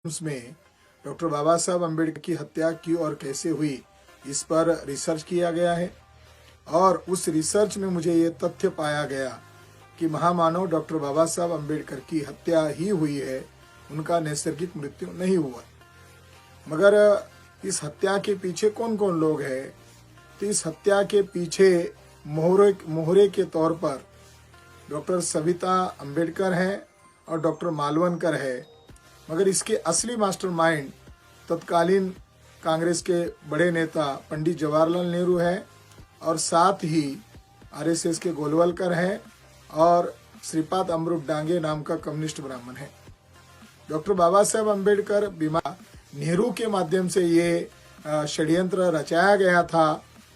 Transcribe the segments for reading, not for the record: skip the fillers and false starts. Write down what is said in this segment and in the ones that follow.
में डॉक्टर बाबा साहब अम्बेडकर की हत्या क्यों और कैसे हुई, इस पर रिसर्च किया गया है और उस रिसर्च में मुझे ये तथ्य पाया गया कि महामानव डॉक्टर बाबा साहब अम्बेडकर की हत्या ही हुई है, उनका नैसर्गिक मृत्यु नहीं हुआ। मगर इस हत्या के पीछे कौन कौन लोग हैं? तो इस हत्या के पीछे मोहरे के तौर पर डॉक्टर सविता अम्बेडकर हैं और डॉक्टर मालवणकर है। मगर इसके असली मास्टरमाइंड तत्कालीन कांग्रेस के बड़े नेता पंडित जवाहरलाल नेहरू है और साथ ही आरएसएस के गोलवलकर हैं और श्रीपाद अमृत डांगे नाम का कम्युनिस्ट ब्राह्मण है। डॉक्टर बाबा साहब अम्बेडकर बीमार नेहरू के माध्यम से ये षड्यंत्र रचाया गया था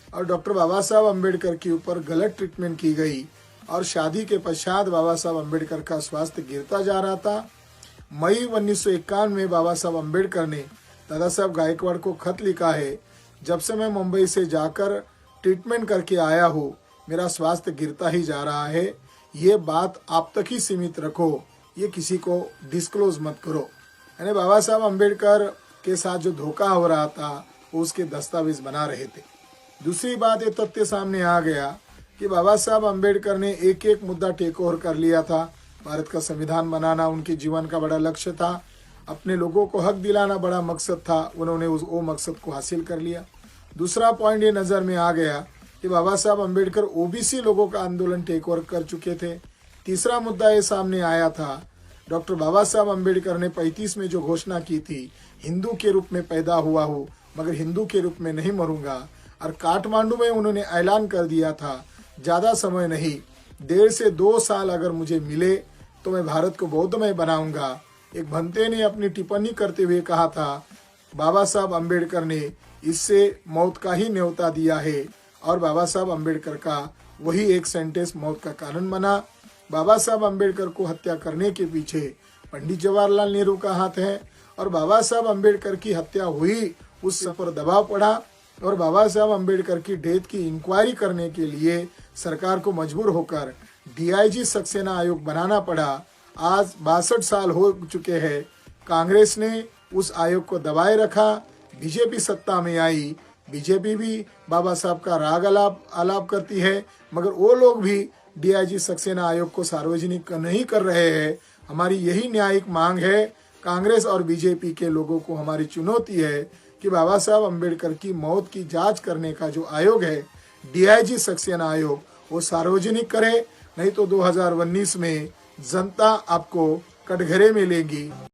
और डॉक्टर बाबा साहब अम्बेडकर के ऊपर गलत ट्रीटमेंट की गई और शादी के पश्चात बाबा साहब अम्बेडकर का स्वास्थ्य गिरता जा रहा था। मई 1951 में बाबा साहब अम्बेडकर ने दादा साहब गायकवाड़ को खत लिखा है, जब से मैं मुंबई से जाकर ट्रीटमेंट करके आया हूँ मेरा स्वास्थ्य गिरता ही जा रहा है, ये बात आप तक ही सीमित रखो, ये किसी को डिस्क्लोज मत करो। यानी बाबा साहब अम्बेडकर के साथ जो धोखा हो रहा था वो उसके दस्तावेज बना रहे थे। दूसरी बात ये तथ्य सामने आ गया कि बाबा साहब अम्बेडकर ने एक एक मुद्दा टेक ओवर कर लिया था। भारत का संविधान बनाना उनके जीवन का बड़ा लक्ष्य था, अपने लोगों को हक दिलाना बड़ा मकसद था, उन्होंने वो मकसद को हासिल कर लिया। दूसरा पॉइंट ये नज़र में आ गया कि बाबा साहब अम्बेडकर ओबीसी लोगों का आंदोलन टेक ओवर कर चुके थे। तीसरा मुद्दा ये सामने आया था, डॉक्टर बाबा साहब अम्बेडकर ने 35 में जो घोषणा की थी, हिंदू के रूप में पैदा हुआ हूँ मगर हिंदू के रूप में नहीं मरूंगा, और काठमांडू में उन्होंने ऐलान कर दिया था ज़्यादा समय नहीं, 1.5 से 2 साल अगर मुझे मिले तो मैं भारत को बौद्धमय बनाऊंगा। एक भंते ने अपनी टिप्पणी करते हुए कहा था, बाबा साहब अम्बेडकर ने इससे मौत का ही न्योता दिया है और बाबा साहब अम्बेडकर का वही एक सेंटेंस मौत का कारण बना। बाबा साहब अम्बेडकर को हत्या करने के पीछे पंडित जवाहरलाल नेहरू का हाथ है और बाबा साहब अम्बेडकर की हत्या हुई उस पर दबाव पड़ा और बाबा साहब अम्बेडकर की डेथ की इंक्वायरी करने के लिए सरकार को मजबूर होकर डीआईजी सक्सेना आयोग बनाना पड़ा। आज 62 साल हो चुके हैं, कांग्रेस ने उस आयोग को दबाए रखा, बीजेपी सत्ता में आई, बीजेपी भी बाबा साहब का राग आलाप करती है, मगर वो लोग भी डीआईजी सक्सेना आयोग को सार्वजनिक नहीं कर रहे हैं। हमारी यही न्यायिक मांग है, कांग्रेस और बीजेपी के लोगों को हमारी चुनौती है कि बाबा साहब अम्बेडकर की मौत की जांच करने का जो आयोग है डीआईजी सक्सेना आयोग, वो सार्वजनिक करे, नहीं तो 2019 में जनता आपको कटघरे में लेगी।